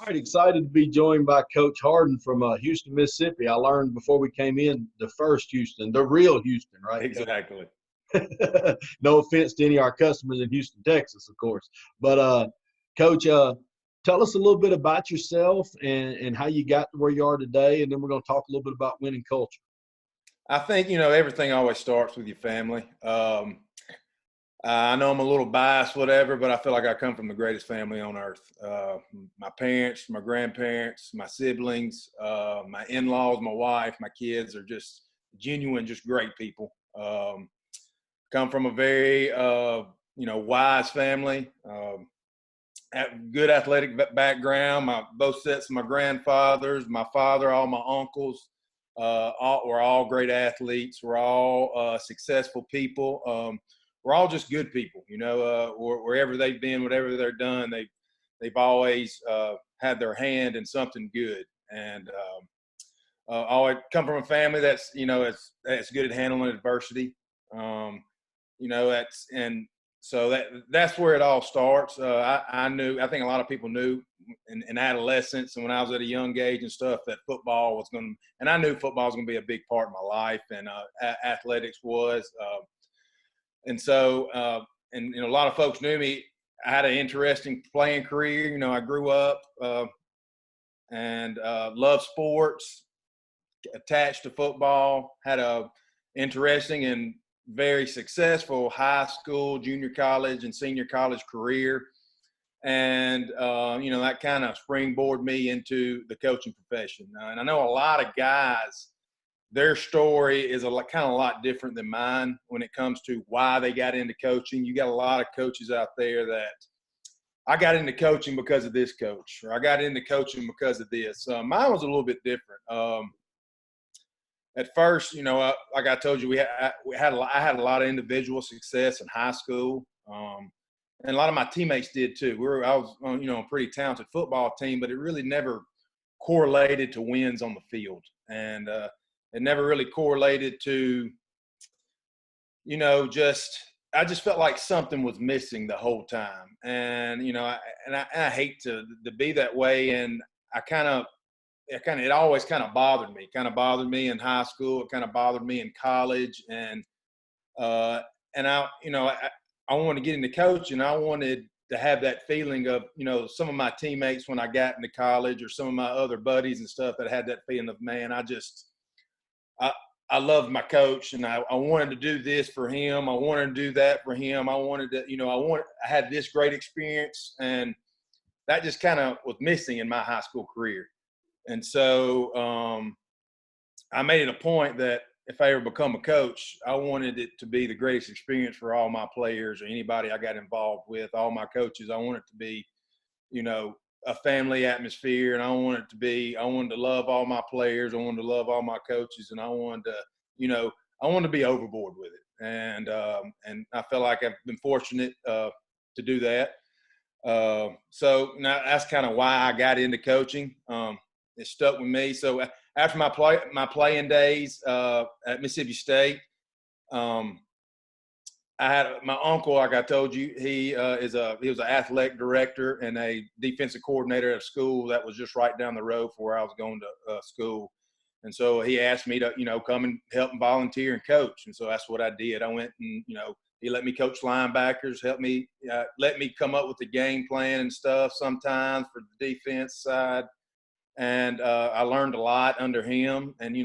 All right, excited to be joined by Coach Hardin from Houston, Mississippi. I learned before we came in the first Houston, the real Houston, right? Exactly. No offense to any of our customers in Houston, Texas, of course. But Coach, tell us a little bit about yourself and how you got to where you are today, and then we're going to talk a little bit about winning culture. I think, everything always starts with your family. I know I'm a little biased, whatever, but I feel like I come from the greatest family on earth. My parents, my grandparents, my siblings, my in-laws, my wife, my kids are just genuine, just great people. Come from a very, wise family, good athletic background. Both sets of my grandfathers, my father, all my uncles, we're all great athletes. We're all successful people. We're all just good people, wherever they've been, whatever they're done, they've always had their hand in something good. And I come from a family that's, that's good at handling adversity. That's where it all starts. I think a lot of people knew in adolescence and when I was at a young age and stuff that football was and I knew football was going to be a big part of my life, and athletics was. And a lot of folks knew me. I had an interesting playing career. I grew up and loved sports, attached to football, had a interesting and very successful high school, junior college, and senior college career. And, that kind of springboarded me into the coaching profession. And I know a lot of guys, their story is a lot different than mine when it comes to why they got into coaching. You got a lot of coaches out there that I got into coaching because of this coach, or I got into coaching because of this. Mine was a little bit different. At first, like I told you, I had a lot of individual success in high school, and a lot of my teammates did too. I was on, a pretty talented football team, but it really never correlated to wins on the field, and it never really correlated to, I just felt like something was missing the whole time, and I hate to be that way, and it always kind of bothered me. Kind of bothered me in high school. It kind of bothered me in college, and I wanted to get into coaching. I wanted to have that feeling of, some of my teammates when I got into college, or some of my other buddies and stuff that had that feeling of, man, I loved my coach, and I wanted to do this for him. I wanted to do that for him. I wanted to, I had this great experience, and that just kind of was missing in my high school career. And so I made it a point that if I ever become a coach, I wanted it to be the greatest experience for all my players or anybody I got involved with, all my coaches. I want it to be, a family atmosphere, and I wanted to love all my players. I wanted to love all my coaches, and I wanted to be overboard with it. And I feel like I've been fortunate to do that. So now that's kind of why I got into coaching. It stuck with me. So after my playing days at Mississippi State, I had my uncle, like I told you, he was an athletic director and a defensive coordinator at a school that was just right down the road from where I was going to school. And so he asked me to, come and help and volunteer and coach. And so that's what I did. I went and, he let me coach linebackers, let me come up with the game plan and stuff sometimes for the defense side. And I learned a lot under him, and,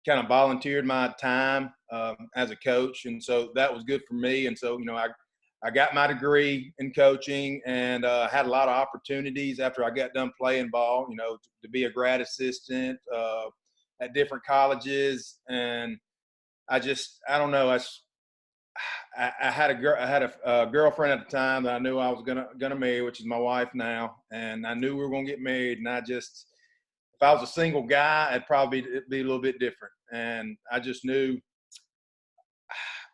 kind of volunteered my time as a coach. And so that was good for me. And so, I got my degree in coaching, and had a lot of opportunities after I got done playing ball, to be a grad assistant at different colleges. And I don't know. I had a girlfriend at the time that I knew I was gonna marry, which is my wife now, and I knew we were gonna get married. And if I was a single guy, it'd be a little bit different. And I just knew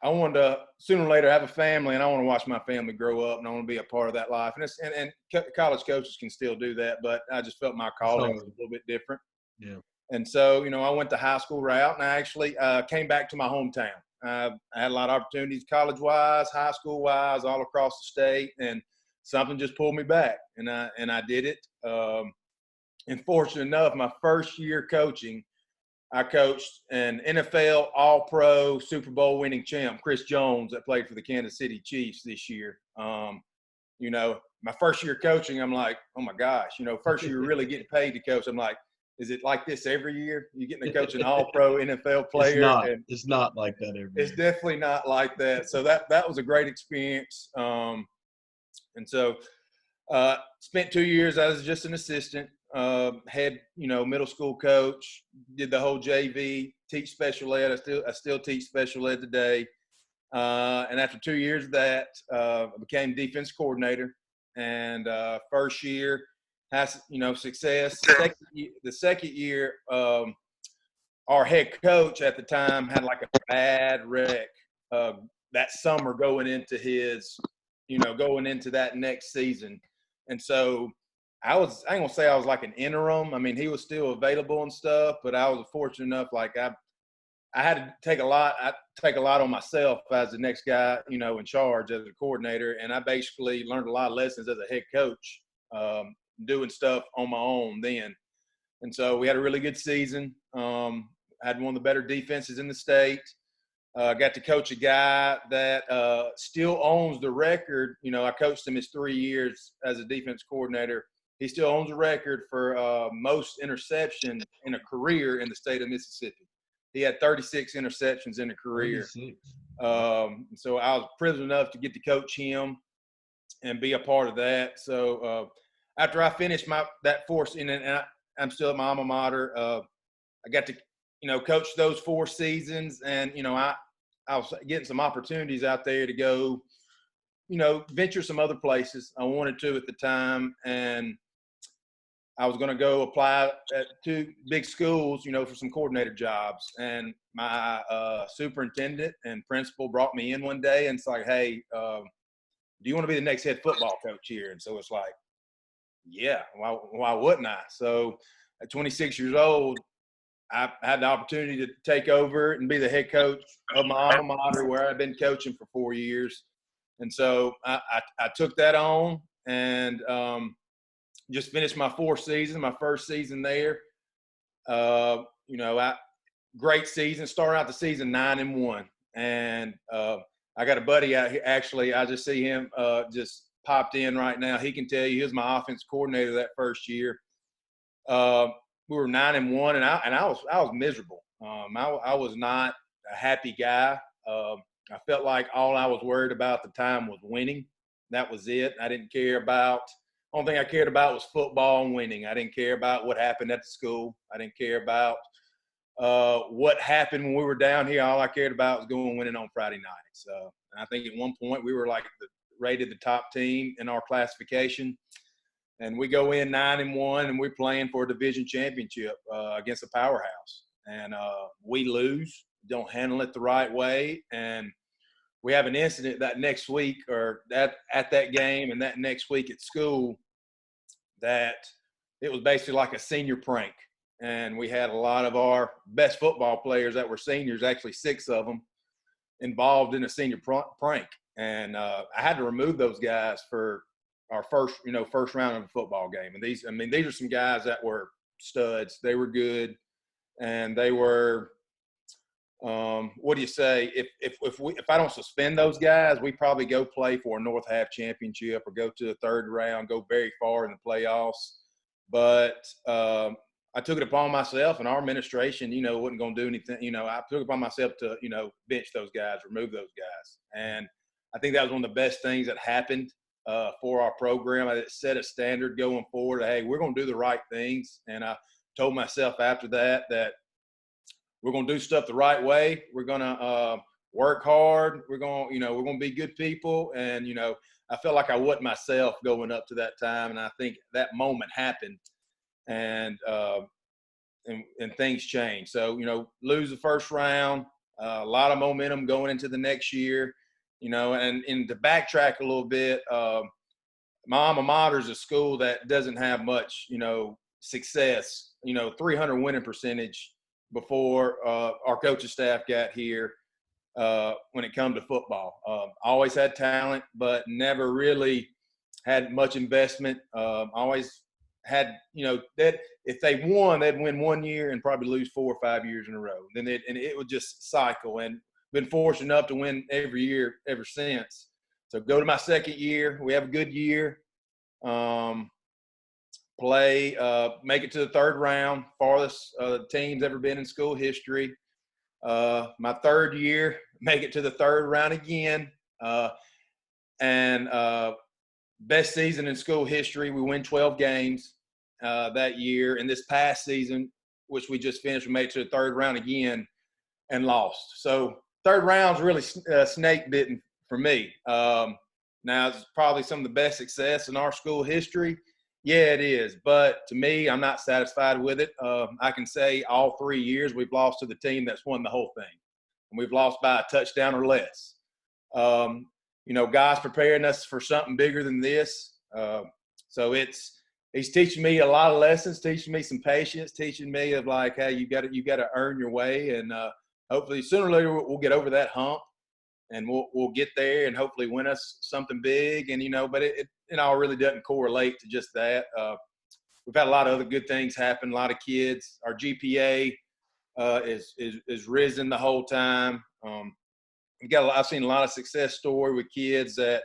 I wanted to sooner or later have a family, and I want to watch my family grow up, and I want to be a part of that life. And college coaches can still do that, but I just felt my calling was a little bit different. Yeah. And so, I went the high school route, and I actually came back to my hometown. I had a lot of opportunities college-wise, high school-wise, all across the state. And something just pulled me back, and I did it. And fortunate enough, my first year coaching, I coached an NFL All-Pro Super Bowl winning champ, Chris Jones, that played for the Kansas City Chiefs this year. You know, my first year coaching, I'm like, oh my gosh, you know, first year really getting paid to coach. I'm like, is it like this every year? You getting to coach an All-Pro NFL player? It's not like that every It's year. definitely not like that. So that was a great experience. And so spent 2 years as just an assistant, head, you know, middle school coach, did the whole JV, teach special ed. I still teach special ed today. And after 2 years of that, I became defense coordinator. And first year has, you know, success. The second year, our head coach at the time had like a bad wreck that summer going into that next season. And so I ain't gonna say I was like an interim. I mean, he was still available and stuff, but I was fortunate enough, like I had to take a lot on myself as the next guy, you know, in charge as a coordinator. And I basically learned a lot of lessons as a head coach, doing stuff on my own then. And so we had a really good season. Had one of the better defenses in the state. Got to coach a guy that still owns the record. You know, I coached him his 3 years as a defense coordinator. He still owns the record for most interceptions in a career in the state of Mississippi. He had 36 interceptions in a career. So I was privileged enough to get to coach him and be a part of that. So after I finished that fourth, and I'm still at my alma mater, I got to, you know, coach those 4 seasons, and you know, I was getting some opportunities out there to go, you know, venture some other places. I wanted to at the time, and I was going to go apply at 2 big schools, you know, for some coordinator jobs. And my superintendent and principal brought me in one day and it's like, hey, do you want to be the next head football coach here? And so it's like, yeah, why wouldn't I? So at 26 years old, I had the opportunity to take over and be the head coach of my alma mater where I've been coaching for 4 years. And so I took that on and just finished my 4th season, my first season there. You know, great season. Started out the season 9-1. And I got a buddy out here. Actually, I just see him just popped in right now. He can tell you he was my offense coordinator that first year. We were 9-1, and I was miserable. I was not a happy guy. I felt like all I was worried about at the time was winning. That was it. I didn't care about. Only thing I cared about was football and winning. I didn't care about what happened at the school. I didn't care about what happened when we were down here. All I cared about was going winning on Friday nights. And I think at one point we were like rated the top team in our classification. And we go in 9-1, and we're playing for a division championship against a powerhouse. And we lose, don't handle it the right way. And we have an incident that next week or at that game and that next week at school that it was basically like a senior prank. And we had a lot of our best football players that were seniors, actually 6 of them, involved in a senior prank. And I had to remove those guys for our first round of a football game. And these are some guys that were studs. They were good. And they were, what do you say? If I don't suspend those guys, we probably go play for a North Half championship or go to the 3rd round, go very far in the playoffs. But I took it upon myself, and our administration, you know, wasn't going to do anything. You know, I took it upon myself to, you know, bench those guys, remove those guys. And I think that was one of the best things that happened for our program. It set a standard going forward. Hey, we're going to do the right things. And I told myself after that we're going to do stuff the right way. We're going to work hard. We're going to be good people. And, you know, I felt like I wasn't myself going up to that time. And I think that moment happened and things changed. So, you know, lose the first round, a lot of momentum going into the next year, you know, and to backtrack a little bit, my alma mater is a school that doesn't have much, you know, success, you know, 300 winning percentage before our coaching staff got here when it comes to football. Always had talent, but never really had much investment. Always had, that if they won, they'd win 1 year and probably lose 4 or 5 years in a row. Then it would just cycle, and been fortunate enough to win every year ever since. So go to my second year. We have a good year. Make it to the third round, farthest team's ever been in school history. My third year, make it to the third round again. And best season in school history. We win 12 games that year. And this past season, which we just finished, we made it to the third round again and lost. So third round's really snake bitten for me. Now, it's probably some of the best success in our school history. Yeah, it is. But to me, I'm not satisfied with it. I can say all 3 years we've lost to the team that's won the whole thing. And we've lost by a touchdown or less. God's preparing us for something bigger than this. So he's teaching me a lot of lessons, teaching me some patience, teaching me of like, hey, you got to earn your way. And hopefully sooner or later we'll get over that hump. And we'll get there and hopefully win us something big. And, but it all really doesn't correlate to just that. We've had a lot of other good things happen, a lot of kids. Our GPA is risen the whole time. I've seen a lot of success story with kids that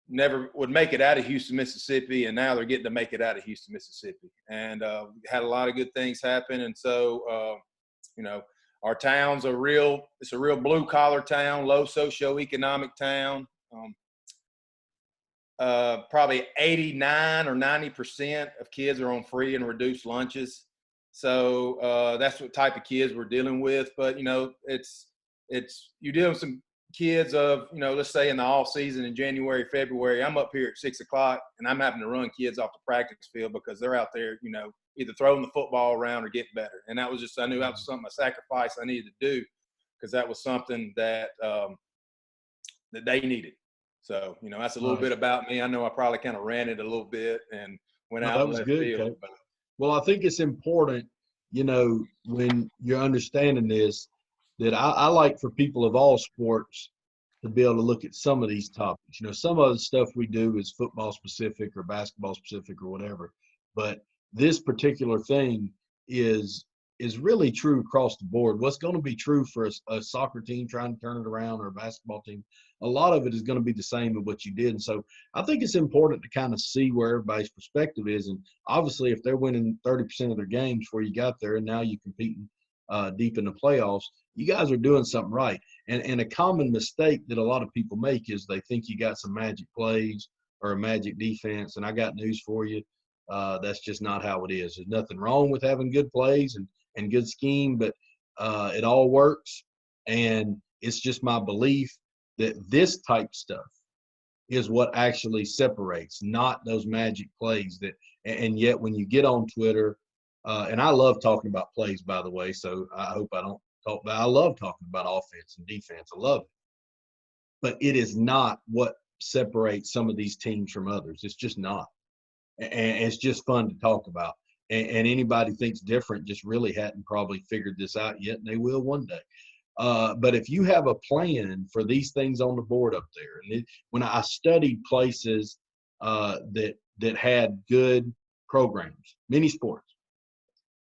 never would make it out of Houston, Mississippi, and now they're getting to make it out of Houston, Mississippi. And had a lot of good things happen. And so, our town's it's a real blue collar town, low socioeconomic town. Probably 89 or 90% of kids are on free and reduced lunches. So that's what type of kids we're dealing with. But, you're dealing with some kids of, let's say in the off season in January, February, I'm up here at 6 o'clock and I'm having to run kids off the practice field because they're out there, either throwing the football around or getting better. And that was just, I knew that was something, a sacrifice I needed to do because that was something that that they needed. So, that's a little bit about me. I know I probably kind of ran it a little bit and went out and left field. Well, I think it's important, when you're understanding this, that I like for people of all sports to be able to look at some of these topics. Some of the stuff we do is football specific or basketball specific or whatever, but this particular thing is really true across the board. What's going to be true for a soccer team trying to turn it around or a basketball team, a lot of it is going to be the same of what you did. And so I think it's important to kind of see where everybody's perspective is. And obviously if they're winning 30% of their games before you got there and now you're competing deep in the playoffs, you guys are doing something right. And a common mistake that a lot of people make is they think you got some magic plays or a magic defense. And I got news for you. That's just not how it is. There's nothing wrong with having good plays and good scheme, but it all works. And it's just my belief that this type stuff is what actually separates, not those magic plays and yet when you get on Twitter, and I love talking about plays, by the way, so I hope I don't talk about, I love talking about offense and defense. I love it. But it is not what separates some of these teams from others. It's just not. And it's just fun to talk about. And anybody thinks different just really hadn't probably figured this out yet, and they will one day. But if you have a plan for these things on the board up there, and when I studied places that had good programs, many sports,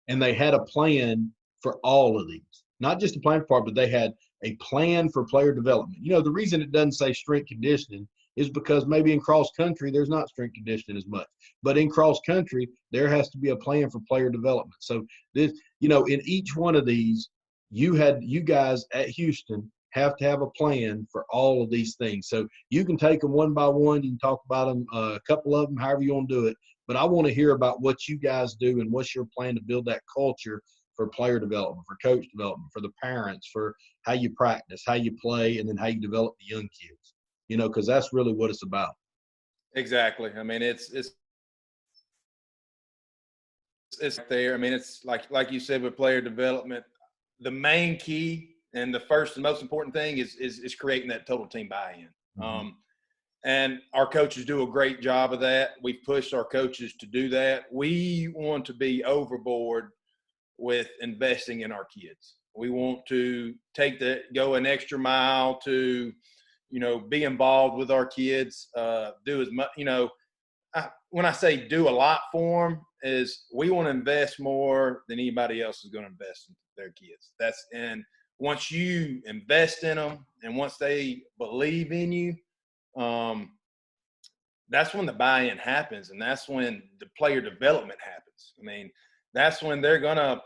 and they had a plan for all of these, not just a plan for, but they had a plan for player development. The reason it doesn't say strength conditioning is because maybe in cross country there's not strength conditioning as much, but in cross country there has to be a plan for player development. So this, in each one of these, you guys at Houston have to have a plan for all of these things. So you can take them one by one. You can talk about them, a couple of them, however you want to do it. But I want to hear about what you guys do and what's your plan to build that culture for player development, for coach development, for the parents, for how you practice, how you play, and then how you develop the young kids. Because that's really what it's about. Exactly. I mean, it's there. I mean, it's like you said with player development, the main key and the first and most important thing is creating that total team buy-in. Mm-hmm. And our coaches do a great job of that. We've pushed our coaches to do that. We want to be overboard with investing in our kids. We want to go an extra mile to, be involved with our kids, do as much, when I say do a lot for them, is we want to invest more than anybody else is going to invest in their kids. And once you invest in them and once they believe in you, that's when the buy-in happens, and that's when the player development happens. I mean, that's when they're gonna,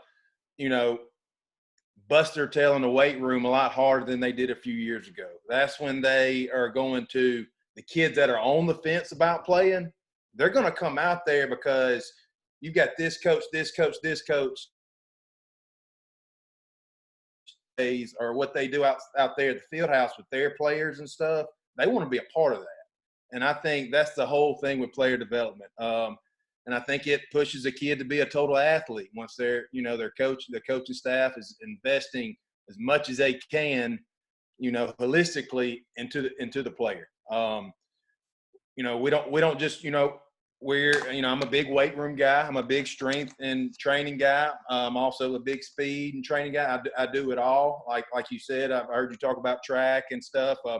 bust their tail in the weight room a lot harder than they did a few years ago. That's when they are going to the kids that are on the fence about playing. They're going to come out there because you've got this coach, or what they do out there at the field house with their players and stuff. They want to be a part of that. And I think that's the whole thing with player development. And I think it pushes a kid to be a total athlete once they're, the coaching staff is investing as much as they can, holistically into the player. We don't just, I'm a big weight room guy. I'm a big strength and training guy. I'm also a big speed and training guy. I do it all. Like you said, I've heard you talk about track and stuff. I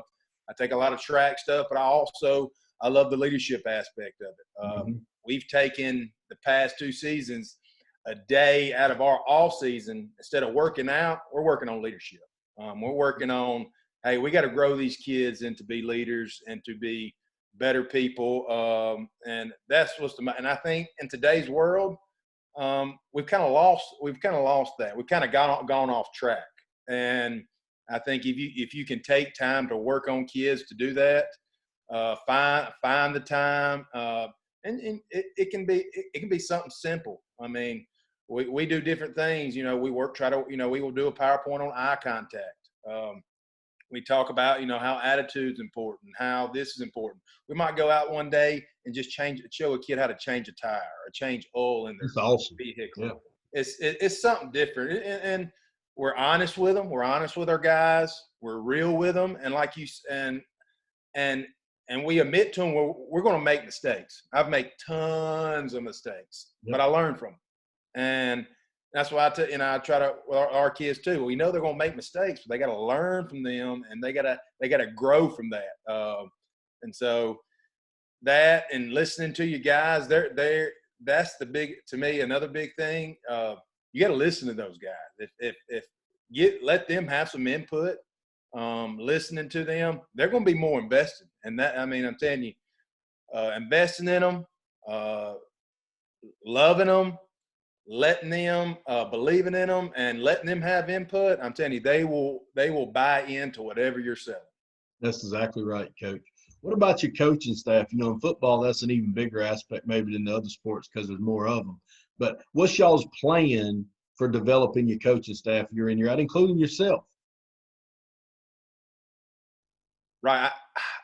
take a lot of track stuff, but I love the leadership aspect of it. We've taken the past 2 seasons a day out of our off season. Instead of working out, we're working on leadership. We're working on, hey, we got to grow these kids into be leaders and to be better people. And that's and I think in today's world, we've kind of lost that. We've kind of gone off track. And I think if you can take time to work on kids to do that, find the time, and it can be something simple. I mean, we do different things. We we will do a PowerPoint on eye contact. We talk about, how attitude's important, how this is important. We might go out one day and just show a kid how to change a tire or change oil in their vehicle. Yeah. It's something different. And we're honest with them. We're honest with our guys. We're real with them. And like you, and we admit to them we're going to make mistakes. I've made tons of mistakes, but I learn from them. And that's why I try to with our kids too. We know they're going to make mistakes, but they got to learn from them, and they got to grow from that. And so that and listening to you guys, that's to me another big thing. You got to listen to those guys. Let them have some input. Listening to them, they're going to be more invested. And I'm telling you, investing in them, loving them, letting them, believing in them, and letting them have input. I'm telling you, they will buy into whatever you're selling. That's exactly right, Coach. What about your coaching staff? In football, that's an even bigger aspect maybe than the other sports because there's more of them. But what's y'all's plan for developing your coaching staff year in, year out, including yourself? Right.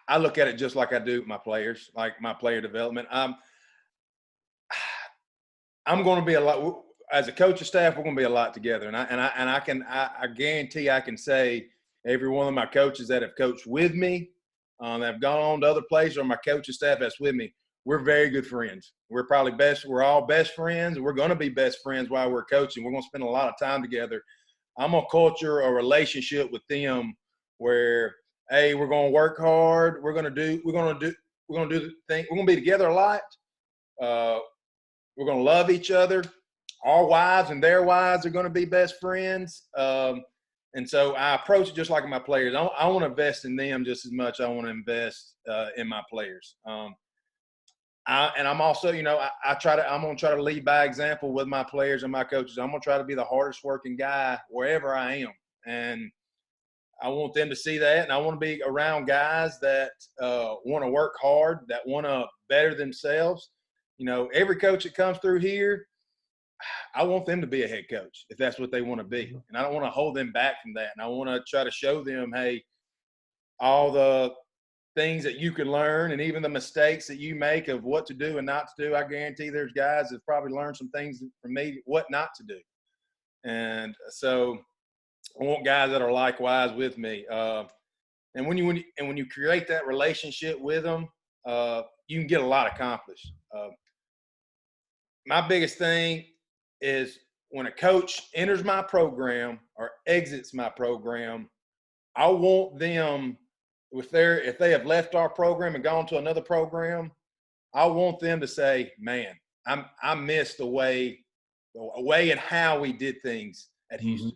I look at it just like I do with my players, like my player development. I'm going to be a lot as a coaching staff. We're going to be a lot together, and I guarantee I can say every one of my coaches that have coached with me, that have gone on to other places, or my coaching staff that's with me, we're very good friends. We're probably we're all best friends. We're going to be best friends while we're coaching. We're going to spend a lot of time together. I'm going to culture a relationship with them where, hey, we're going to work hard. We're going to do the thing. We're going to be together a lot. We're going to love each other. Our wives and their wives are going to be best friends. And so I approach it just like my players. I want to invest in them just as much as I want to invest in my players. I'm also, I'm going to try to lead by example with my players and my coaches. I'm going to try to be the hardest working guy wherever I am. And I want them to see that, and I want to be around guys that want to work hard, that want to better themselves. Every coach that comes through here, I want them to be a head coach if that's what they want to be. And I don't want to hold them back from that. And I want to try to show them, hey, all the things that you can learn and even the mistakes that you make of what to do and not to do. I guarantee there's guys that probably learned some things from me, what not to do. And so I want guys that are likewise with me. And when you create that relationship with them, you can get a lot accomplished. My biggest thing is when a coach enters my program or exits my program, I want them, if they have left our program and gone to another program, I want them to say, man, I miss the way and how we did things at Houston.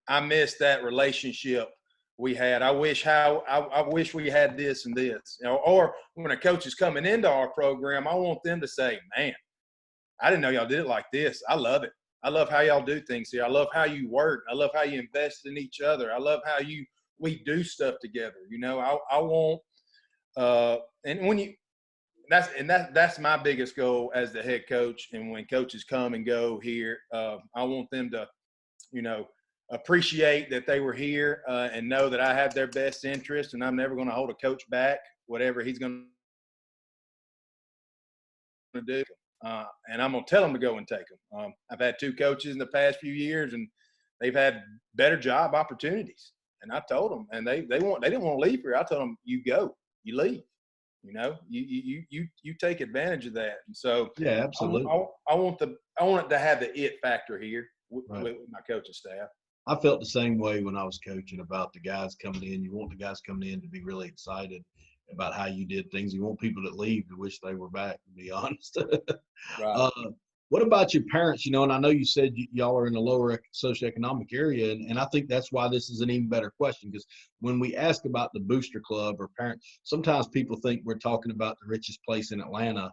I miss that relationship we had. I wish we had this and this. Or when a coach is coming into our program, I want them to say, man, I didn't know y'all did it like this. I love it. I love how y'all do things here. I love how you work. I love how you invest in each other. I love how we do stuff together. I want and when you that's my biggest goal as the head coach. And when coaches come and go here, I want them to, appreciate that they were here and know that I have their best interest, and I'm never going to hold a coach back, whatever he's going to do. And I'm going to tell them to go and take them. I've had 2 coaches in the past few years, and they've had better job opportunities. And I told them, and they didn't want to leave here. I told them, you go, you leave. You take advantage of that. And so yeah, absolutely. I want it to have the it factor here with my coaching staff. I felt the same way when I was coaching about the guys coming in. You want the guys coming in to be really excited about how you did things. You want people that leave to wish they were back, to be honest. Right. What about your parents? And I know you said y'all are in a lower socioeconomic area, and I think that's why this is an even better question, because when we ask about the booster club or parents, sometimes people think we're talking about the richest place in Atlanta,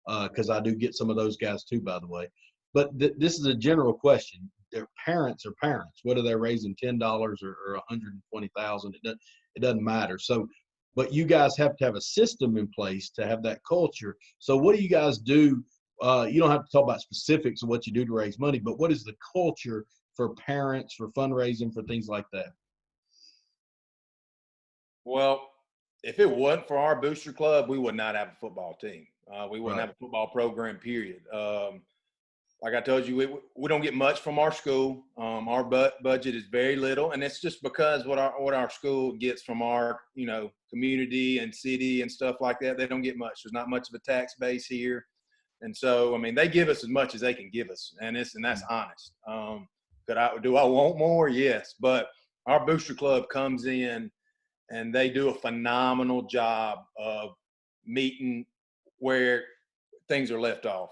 because I do get some of those guys too, by the way. But this is a general question. Their parents are parents, whether they're raising $10 or $120,000, it doesn't matter. So, but you guys have to have a system in place to have that culture. So what do you guys do? You don't have to talk about specifics of what you do to raise money, but what is the culture for parents, for fundraising, for things like that? Well, if it wasn't for our booster club, we would not have a football team. We wouldn't have a football program, period. Like I told you, we don't get much from our school. Our budget is very little, and it's just because what our school gets from our community and city and stuff like that. They don't get much. There's not much of a tax base here, and so they give us as much as they can give us, and that's honest. Do I want more? Yes, but our booster club comes in and they do a phenomenal job of meeting where things are left off.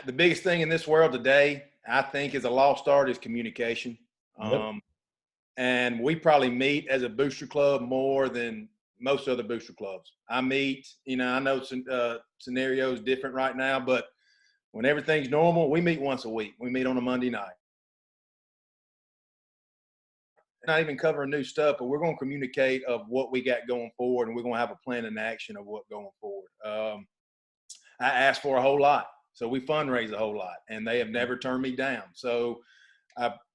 The biggest thing in this world today, I think, is a lost art is communication. Yep. And we probably meet as a booster club more than most other booster clubs. I meet, I know scenarios different right now, but when everything's normal, we meet once a week. We meet on a Monday night. Not even covering new stuff, but we're going to communicate of what we got going forward, and we're going to have a plan in action of what going forward. I asked for a whole lot, so we fundraise a whole lot, and they have never turned me down. So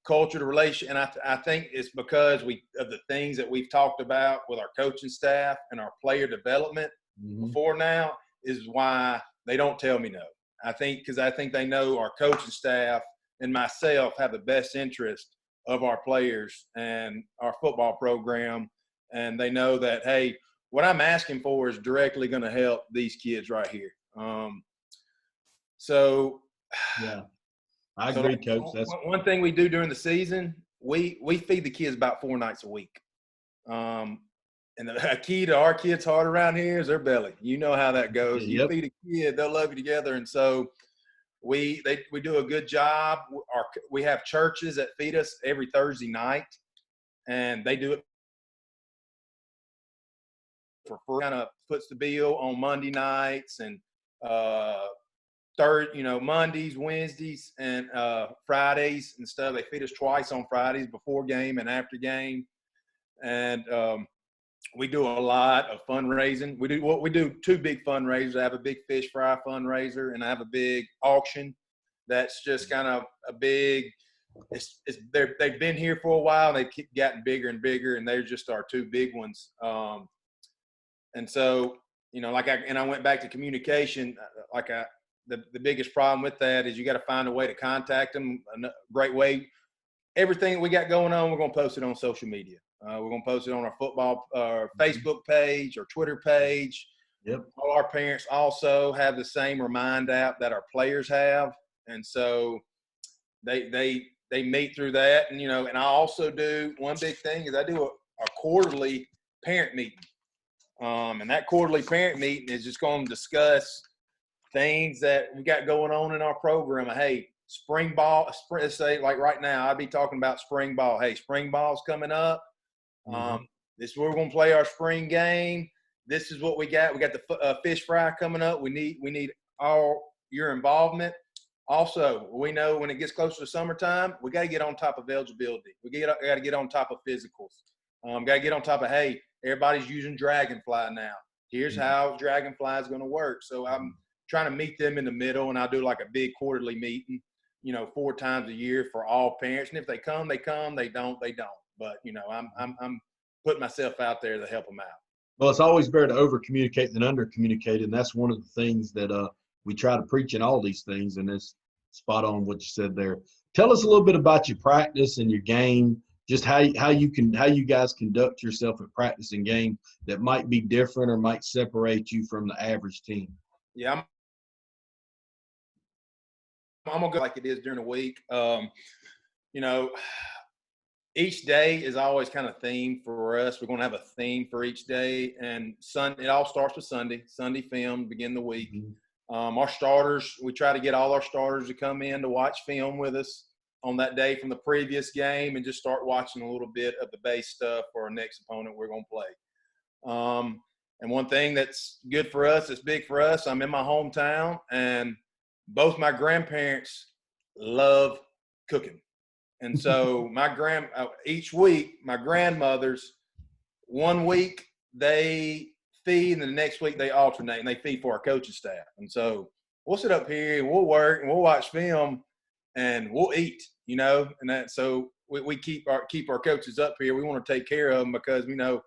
culture, the relation, and I think it's because of the things that we've talked about with our coaching staff and our player development before now is why they don't tell me no. I think they know our coaching staff and myself have the best interest of our players and our football program. And they know that, hey, what I'm asking for is directly going to help these kids right here. Yeah, I agree, Coach. That's one thing we do during the season. We feed the kids about 4 nights a week. And the key to our kids' heart around here is their belly. You know how that goes. Yep. You feed a kid, they'll love you together. And so we do a good job. We have churches that feed us every Thursday night, and they do it for free. Kind of puts the bill on Monday nights and Mondays, Wednesdays, and Fridays and stuff. They feed us twice on Fridays, before game and after game, and we do a lot of fundraising. We do 2 big fundraisers. I have a big fish fry fundraiser, and I have a big auction. That's just kind of a big. They've been here for a while, and they keep getting bigger and bigger, and they're just our 2 big ones. And so, I went back to communication. The biggest problem with that is you got to find a way to contact them. A great way. Everything we got going on, we're going to post it on social media. We're going to post it on our football Facebook page or Twitter page. Yep. All our parents also have the same Remind app that our players have. And so they meet through that. And, and I also do one big thing is I do a quarterly parent meeting. And that quarterly parent meeting is just going to discuss things that we got going on in our program. Hey, spring ball, let's say like right now, I'd be talking about spring ball. Hey, spring ball's coming up. This is where we're going to play our spring game. This is what we got. We got the fish fry coming up. We need all your involvement. Also, we know when it gets closer to summertime, we got to get on top of eligibility. We got to get on top of physicals. Got to get on top of, hey, everybody's using Dragonfly now. Here's how Dragonfly is going to work. So I'm trying to meet them in the middle, and I'll do like a big quarterly meeting, 4 times a year for all parents. And if they come, they come. They don't, they don't. But I'm putting myself out there to help them out. Well, it's always better to over communicate than under communicate, and that's one of the things that we try to preach in all these things. And it's spot on what you said there. Tell us a little bit about your practice and your game. Just how you guys conduct yourself at practice and game that might be different or might separate you from the average team. Yeah, I'm gonna go like it is during the week. Each day is always kind of theme for us. We're gonna have a theme for each day, and it all starts with Sunday. Sunday film to begin the week. Our starters, we try to get all our starters to come in to watch film with us on that day from the previous game and just start watching a little bit of the base stuff for our next opponent we're going to play. And one thing that's good for us, it's big for us, I'm in my hometown, and both my grandparents love cooking. And so each week, my grandmothers, one week they feed and the next week they alternate, and they feed for our coaching staff. And so we'll sit up here and we'll work and we'll watch film and we'll eat, and that, so we keep our coaches up here. We want to take care of them because we know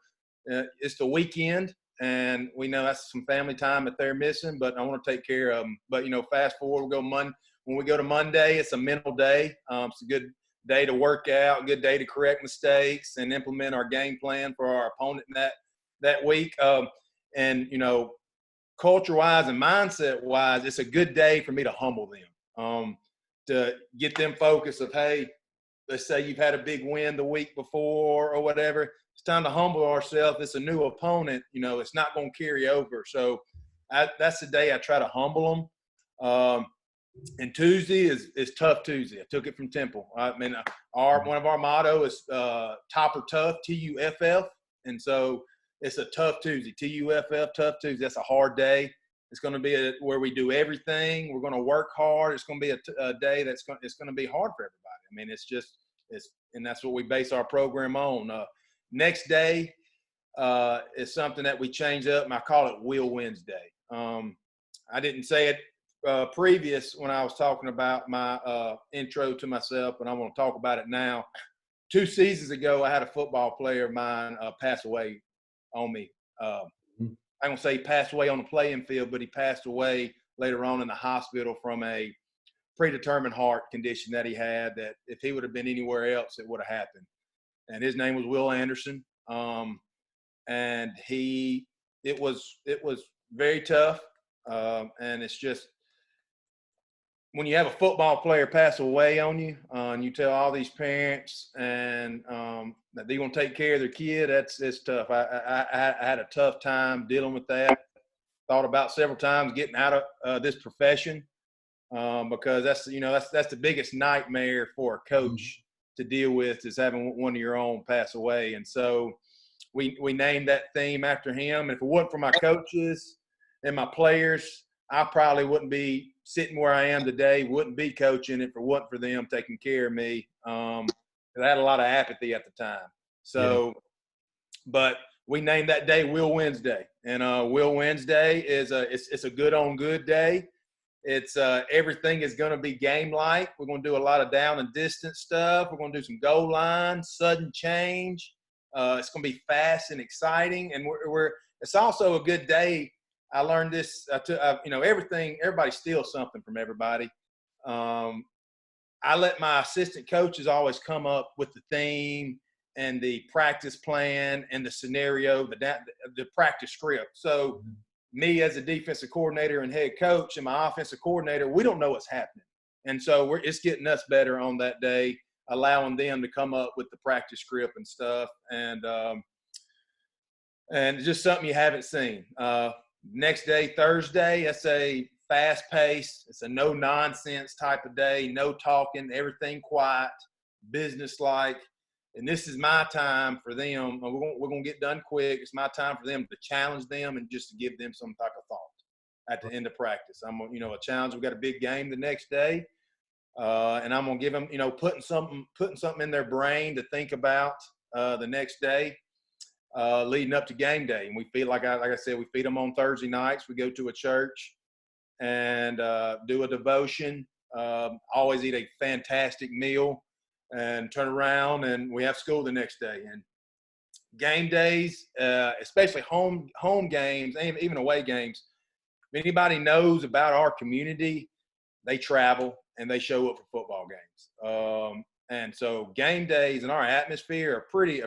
it's the weekend and we know that's some family time that they're missing, but I want to take care of them. But, fast forward, when we go to Monday, it's a mental day. It's a good day to work out, a good day to correct mistakes and implement our game plan for our opponent in that week. And, culture-wise and mindset-wise, it's a good day for me to humble them. To get them focused of, hey, let's say you've had a big win the week before or whatever. It's time to humble ourselves. It's a new opponent. It's not going to carry over. So that's the day I try to humble them. And Tuesday is Tough Tuesday. I took it from Temple. I mean, one of our motto is Top or Tough, TUFF. And so it's a Tough Tuesday, TUFF, Tough Tuesday. That's a hard day. It's going to be where we do everything. We're going to work hard. It's going to be a day it's going to be hard for everybody. I mean, and that's what we base our program on. Next day is something that we change up, and I call it Will Wednesday. I didn't say it previous when I was talking about my intro to myself, and I want to talk about it now. 2 seasons ago, I had a football player of mine pass away on me. I don't say he passed away on the playing field, but he passed away later on in the hospital from a predetermined heart condition that he had, that if he would have been anywhere else, it would have happened. And his name was Will Anderson. And it was very tough. And it's just, when you have a football player pass away on you, and you tell all these parents and that they're going to take care of their kid, it's tough. I had a tough time dealing with that. Thought about several times getting out of this profession because that's the biggest nightmare for a coach to deal with, is having one of your own pass away. And so we named that theme after him. And if it wasn't for my coaches and my players, I probably wouldn't be sitting where I am today, wouldn't be coaching if it wasn't for them taking care of me. I had a lot of apathy at the time. So, but we named that day Will Wednesday. And Will Wednesday is it's a good on good day. It's everything is going to be game-like. We're going to do a lot of down and distance stuff. We're going to do some goal line, sudden change. It's going to be fast and exciting. And it's also a good day. I learned this, everybody steals something from everybody. I let my assistant coaches always come up with the theme and the practice plan and the scenario, the practice script. So me as a defensive coordinator and head coach and my offensive coordinator, we don't know what's happening. And so it's getting us better on that day, allowing them to come up with the practice script and stuff. And and it's just something you haven't seen. Next day, Thursday, it's a fast pace. It's a no nonsense type of day, no talking, everything quiet, business like. And this is my time for them. We're gonna get done quick. It's my time for them to challenge them and just to give them some type of thought at the end of practice. I'm a challenge. We got a big game the next day, and I'm gonna give them putting something in their brain to think about the next day. Leading up to game day, and we feed like I said, we feed them on Thursday nights. We go to a church and do a devotion. Always eat a fantastic meal, and turn around and we have school the next day. And game days, especially home games and even away games, if anybody knows about our community, they travel and they show up for football games. And so game days and our atmosphere are pretty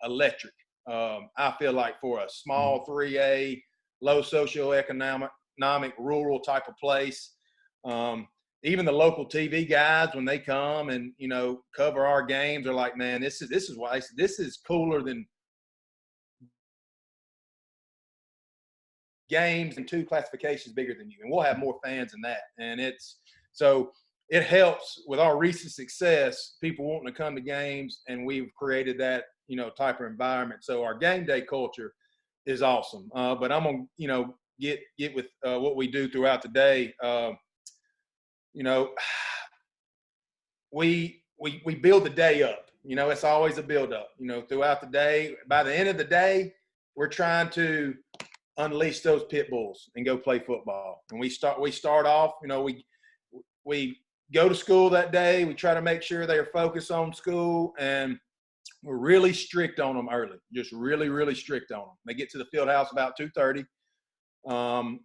electric. I feel like for a small 3A, low socioeconomic, rural type of place, even the local TV guys, when they come and cover our games, are like, man, this is cooler than games and 2 classifications bigger than you, and we'll have more fans than that. And it helps with our recent success, people wanting to come to games, and we've created that type of environment. So our game day culture is awesome. But I'm gonna get with what we do throughout the day. We build the day up. It's always a build up. Throughout the day. By the end of the day, we're trying to unleash those pit bulls and go play football. And we start off. We go to school that day. We try to make sure they are focused on school, and we're really strict on them early. Just really, really strict on them. They get to the field house about 2:30.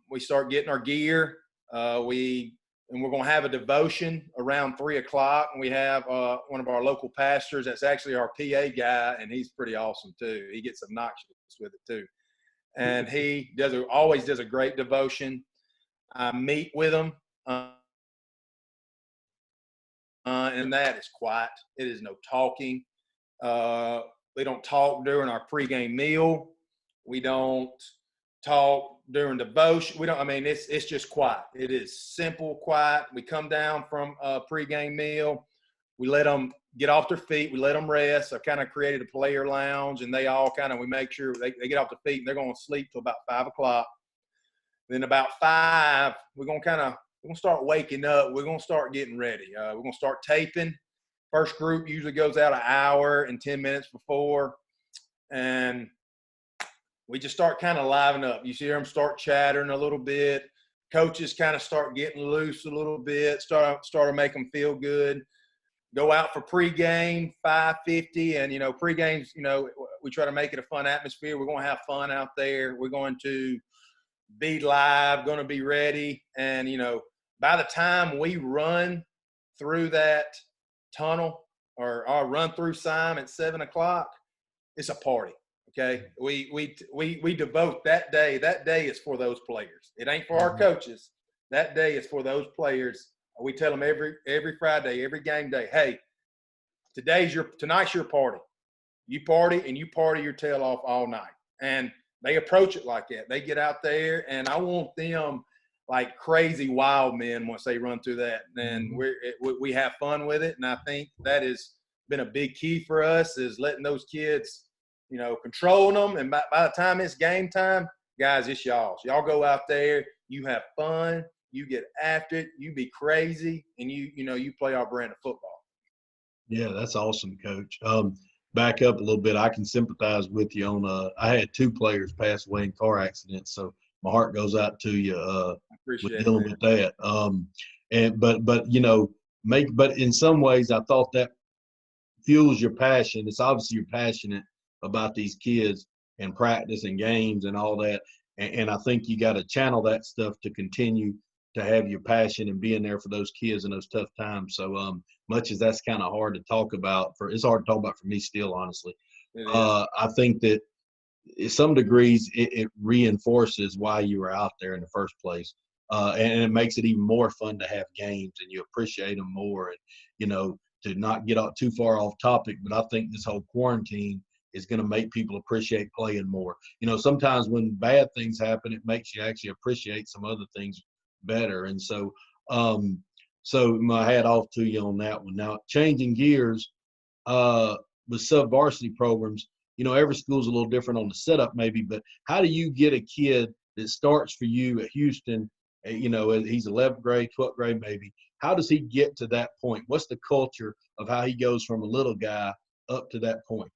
We start getting our gear. We're going to have a devotion around 3 o'clock. And we have one of our local pastors that's actually our PA guy, and he's pretty awesome too. He gets obnoxious with it too. And he always does a great devotion. I meet with him, and that is quiet. It is no talking. We don't talk during our pregame meal. We don't talk during devotion. It's just quiet. It is simple, quiet. We come down from a pregame meal. We let them get off their feet. We let them rest. I've kind of created a player lounge, and we make sure they get off their feet, and they're going to sleep till about 5 o'clock. Then about 5, we're going to start waking up. We're going to start getting ready. We're going to start taping. First group usually goes out an hour and 10 minutes before, and we just start kind of liven up. You see them start chattering a little bit. Coaches kind of start getting loose a little bit, start to make them feel good. Go out for pregame, 5:50, and pregames. We try to make it a fun atmosphere. We're going to have fun out there. We're going to be live, going to be ready, and by the time we run through that tunnel or run through Sime at 7 o'clock, it's a party. Okay, we devote that day. That day is for those players. It ain't for our coaches. That day is for those players. We tell them every Friday, every game day, hey, tonight's your party. You party, and you party your tail off all night. And they approach it like that. They get out there, and I want them like crazy wild men once they run through that. And we have fun with it. And I think that has been a big key for us, is letting those kids, controlling them. And by the time it's game time, guys, it's y'all. So y'all go out there, you have fun, you get after it, you be crazy, and you play our brand of football. Yeah, that's awesome, Coach. Back up a little bit. I can sympathize with you on I had 2 players pass away in car accidents, so my heart goes out to you with dealing with that. But in some ways, I thought that fuels your passion. It's obviously you're passionate about these kids and practice and games and all that. And I think you got to channel that stuff to continue to have your passion and being there for those kids in those tough times. So much as that's kind of hard to talk about, it's hard to talk about for me still, honestly. I think that in some degrees it reinforces why you were out there in the first place. And it makes it even more fun to have games, and you appreciate them more. And, to not get too far off topic, but I think this whole quarantine is going to make people appreciate playing more. Sometimes when bad things happen, it makes you actually appreciate some other things better. And so, my hat off to you on that one. Now, changing gears, with sub-varsity programs, every school's a little different on the setup maybe, but how do you get a kid that starts for you at Houston, he's 11th grade, 12th grade maybe, how does he get to that point? What's the culture of how he goes from a little guy up to that point?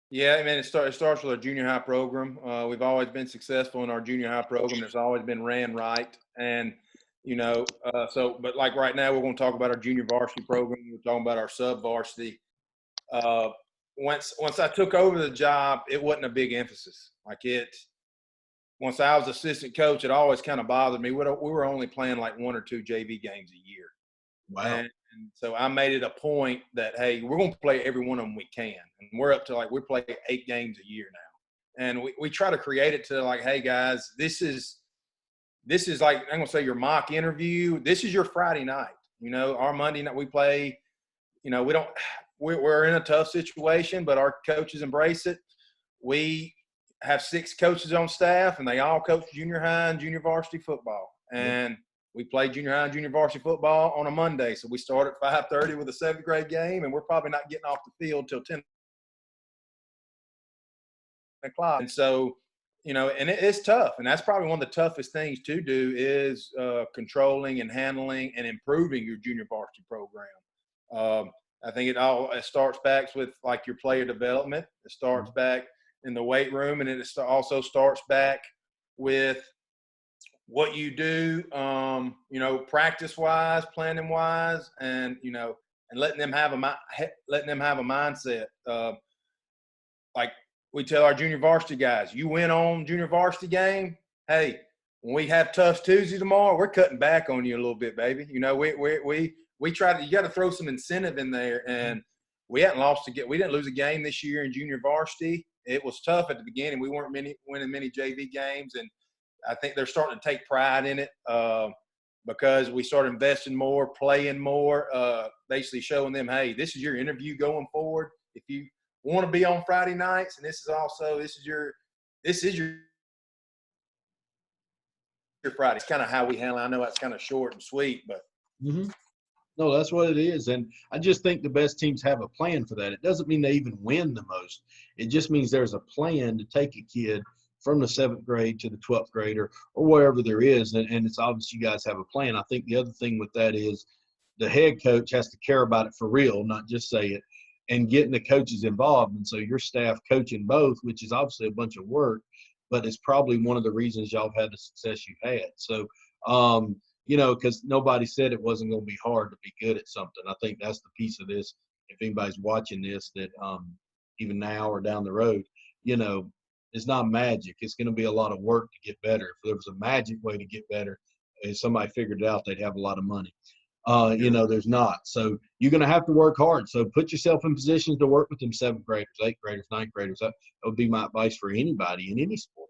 Yeah, I mean, it starts with our junior high program. We've always been successful in our junior high program. It's always been ran right. And, but like right now, we're going to talk about our junior varsity program. We're talking about our sub varsity. Once I took over the job, it wasn't a big emphasis. Once I was assistant coach, it always kind of bothered me. We were only playing like 1 or 2 JV games a year. Wow. And so I made it a point that, hey, we're going to play every one of them we can. And we're up to we play 8 games a year now. And we try to create it to hey, guys, this is like, I'm going to say your mock interview. This is your Friday night. Our Monday night we play, we're in a tough situation, but our coaches embrace it. We have 6 coaches on staff, and they all coach junior high and junior varsity football. And we play junior high and junior varsity football on a Monday. So we start at 5:30 with a 7th grade game, and we're probably not getting off the field till 10 o'clock. And so, and it's tough. And that's probably one of the toughest things to do is controlling and handling and improving your junior varsity program. I think it starts back with your player development. It starts back in the weight room, and it also starts back with what you do, practice wise, planning wise, and letting them have a mindset. Like we tell our junior varsity guys, you win on junior varsity game. Hey, when we have tough Tuesday tomorrow, we're cutting back on you a little bit, baby. We try to. You got to throw some incentive in there, and we didn't lose a game this year in junior varsity. It was tough at the beginning. We weren't winning many JV games, and I think they're starting to take pride in it because we started investing more, playing more, basically showing them, hey, this is your interview going forward. If you want to be on Friday nights, and this is your Friday. It's kind of how we handle it. I know that's kind of short and sweet, but No, that's what it is. And I just think the best teams have a plan for that. It doesn't mean they even win the most. It just means there's a plan to take a kid from the 7th grade to the 12th grade or wherever there is. And it's obvious you guys have a plan. I think the other thing with that is the head coach has to care about it for real, not just say it, and getting the coaches involved. And so your staff coaching both, which is obviously a bunch of work, but it's probably one of the reasons y'all have had the success you've had. So, because nobody said it wasn't going to be hard to be good at something. I think that's the piece of this. If anybody's watching this, that even now or down the road, it's not magic. It's going to be a lot of work to get better. If there was a magic way to get better, if somebody figured it out, they'd have a lot of money. There's not. So you're going to have to work hard. So put yourself in positions to work with them 7th graders, 8th graders, 9th graders. That would be my advice for anybody in any sport.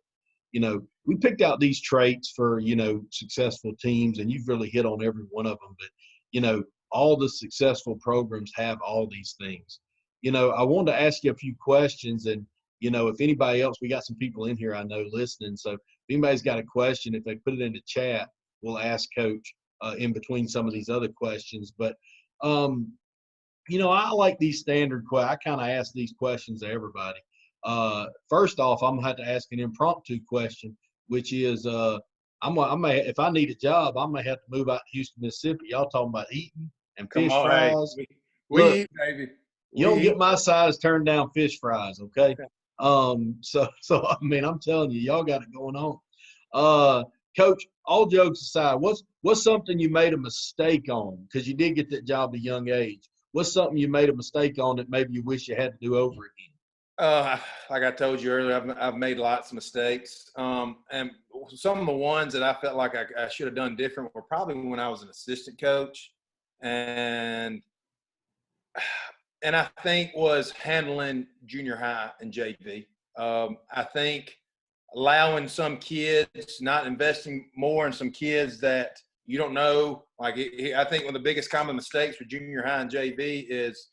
We picked out these traits for, successful teams, and you've really hit on every one of them. But, all the successful programs have all these things. I wanted to ask you a few questions, and, if anybody else, we got some people in here I know listening. So if anybody's got a question, if they put it in the chat, we'll ask Coach in between some of these other questions. But, I like these standard questions. I kind of ask these questions to everybody. First off, I'm gonna have to ask an impromptu question, which is, if I need a job, I may have to move out to Houston, Mississippi. Y'all talking about eating and fish fries? Hey, we eat, baby. You don't get my size turned down fish fries, okay? So I mean, I'm telling you, y'all got it going on. Coach, all jokes aside, what's something you made a mistake on? Because you did get that job at a young age. What's something you made a mistake on that maybe you wish you had to do over again? Like I told you earlier, I've made lots of mistakes. And some of the ones that I felt like I should have done different were probably when I was an assistant coach. And I think was handling junior high and JV. I think allowing some kids, not investing more in some kids that you don't know. I think one of the biggest common mistakes with junior high and JV is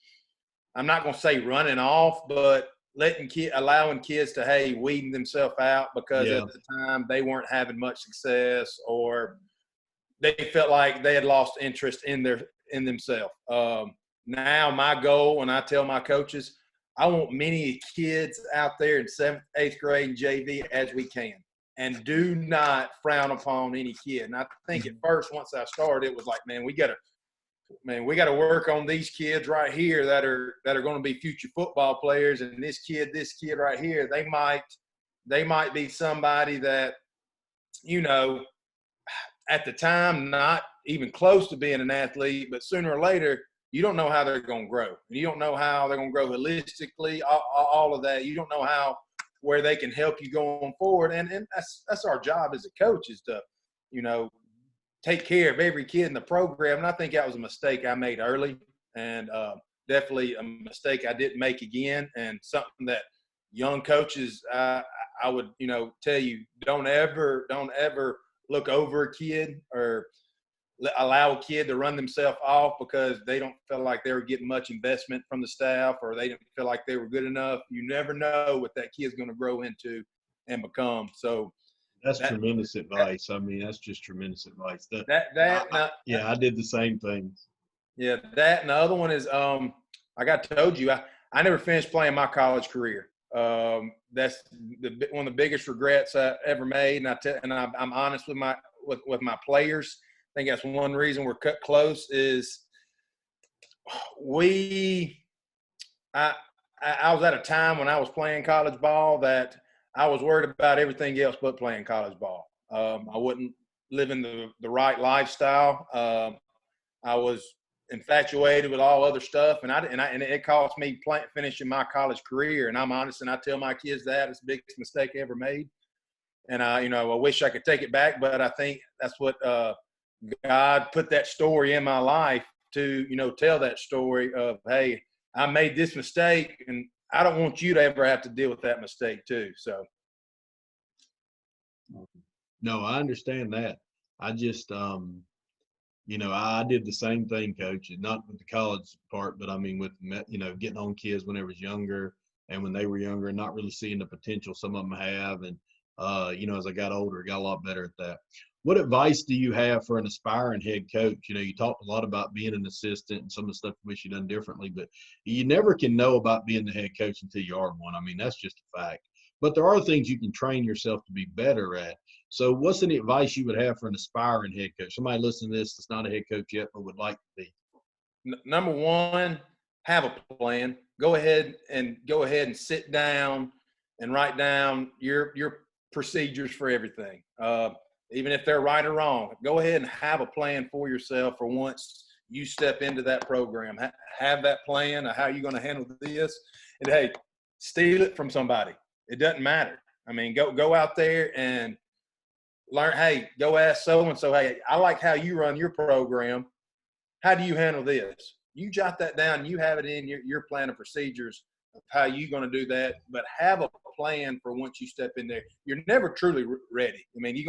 I'm not going to say running off, but allowing kids to, hey, weeding themselves out because at the time they weren't having much success, or they felt like they had lost interest in themselves. Now my goal, and I tell my coaches, I want many kids out there in 7th, 8th grade and JV as we can, and do not frown upon any kid. And I think at first, once I started, it was like, man, we got to work on these kids right here that are going to be future football players. And this kid right here, they might be somebody that, you know, at the time, not even close to being an athlete, but sooner or later, you don't know how they're going to grow. You don't know how they're going to grow holistically, all of that. You don't know where they can help you going forward. And that's our job as a coach, is to, you know, take care of every kid in the program. And I think that was a mistake I made early, and definitely a mistake I didn't make again, and something that young coaches, I would, you know, tell you, don't ever look over a kid or allow a kid to run themselves off because they don't feel like they were getting much investment from the staff, or they didn't feel like they were good enough. You never know what that kid's going to grow into and become. So that's tremendous advice. I mean, that's just tremendous advice. I did the same thing. Yeah, that, and the other one is, like I told you, I never finished playing my college career. That's one of the biggest regrets I ever made, and I'm honest with my players. I think that's one reason we're cut close is I was at a time when I was playing college ball that I was worried about everything else but playing college ball. I wasn't living the right lifestyle. I was infatuated with all other stuff, and it cost me finishing my college career. And I'm honest, and I tell my kids that it's the biggest mistake I ever made. And I wish I could take it back, but I think that's what God put that story in my life to, you know, tell that story of, hey, I made this mistake, and I don't want you to ever have to deal with that mistake too. So. No, I understand that. I just, you know, I did the same thing, Coach, not with the college part, but I mean with, you know, getting on kids when they was younger and when they were younger and not really seeing the potential some of them have. And, you know, as I got older, I got a lot better at that. What advice do you have for an aspiring head coach? You know, you talked a lot about being an assistant and some of the stuff you wish you'd done differently, but you never can know about being the head coach until you are one. I mean, that's just a fact. But there are things you can train yourself to be better at. So what's any advice you would have for an aspiring head coach? Somebody listening to this that's not a head coach yet but would like to be. Number one, have a plan. Go ahead and sit down and write down your procedures for everything. Even if they're right or wrong, go ahead and have a plan for yourself for once you step into that program. Have that plan of how you're going to handle this. And, hey, steal it from somebody. It doesn't matter. I mean, go out there and learn. Hey, go ask so-and-so, hey, I like how you run your program. How do you handle this? You jot that down. You have it in your plan of procedures of how you're going to do that. But have a plan for once you step in there. You're never truly ready. I mean,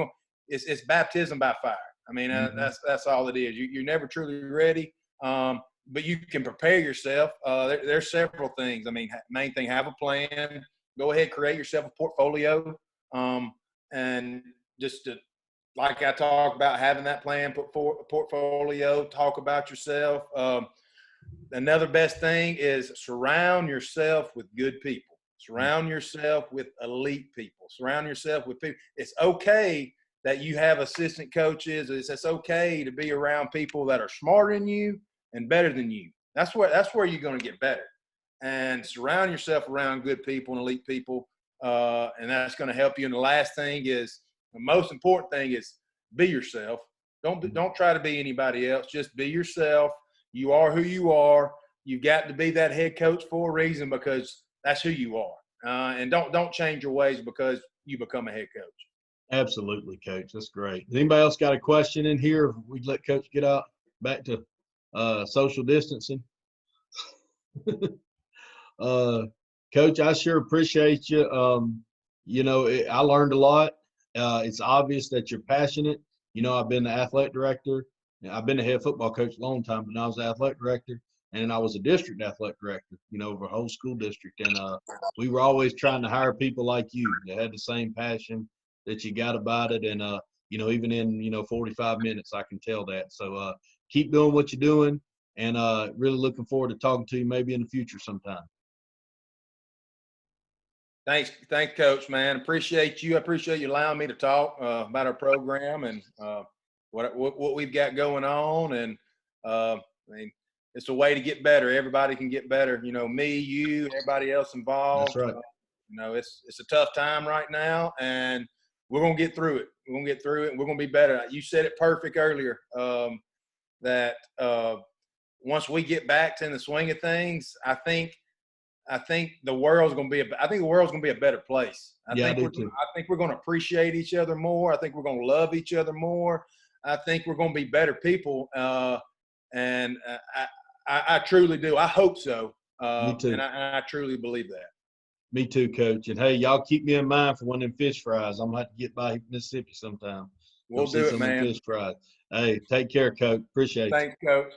it's baptism by fire. I mean, that's all it is. You're never truly ready. But you can prepare yourself. There's several things. I mean, main thing, have a plan. Go ahead, create yourself a portfolio. And just like I talked about, having that plan, put for a portfolio, talk about yourself. Another best thing is surround yourself with good people. Surround yourself with elite people. Surround yourself with people. It's okay that you have assistant coaches. It's okay to be around people that are smarter than you and better than you. That's where you're going to get better. And surround yourself around good people and elite people, and that's going to help you. And the last thing is, the most important thing is, be yourself. Don't try to be anybody else. Just be yourself. You are who you are. You've got to be that head coach for a reason, because that's who you are. And don't change your ways because you become a head coach. Absolutely, Coach. That's great. Anybody else got a question in here? We'd let Coach get out back to social distancing. Coach, I sure appreciate you. You know, I learned a lot. It's obvious that you're passionate. You know, I've been the athletic director. I've been the head football coach a long time, but now I was the athletic director. and I was a district athletic director, over a whole school district. And we were always trying to hire people like you that had the same passion that you got about it. And, even in, 45 minutes, I can tell that. So keep doing what you're doing, and really looking forward to talking to you maybe in the future sometime. Thanks, Coach, man. Appreciate you. I appreciate you allowing me to talk about our program and what we've got going on. And I mean, it's a way to get better. Everybody can get better. Me, you, everybody else involved. That's right. It's a tough time right now, and we're gonna get through it. We're gonna get through it, and we're gonna be better. You said it perfect earlier. That once we get back to the swing of things, I think the world's going to be a better place. I think we're going to appreciate each other more. I think we're going to love each other more. I think we're going to be better people. And I truly do. I hope so. Me too. And I truly believe that. Me too, Coach. And hey, y'all keep me in mind for one of them fish fries. I'm going to have to get by Mississippi sometime. We'll do it, man. Fish fries. Hey, take care, Coach. Appreciate it. Thanks, Coach.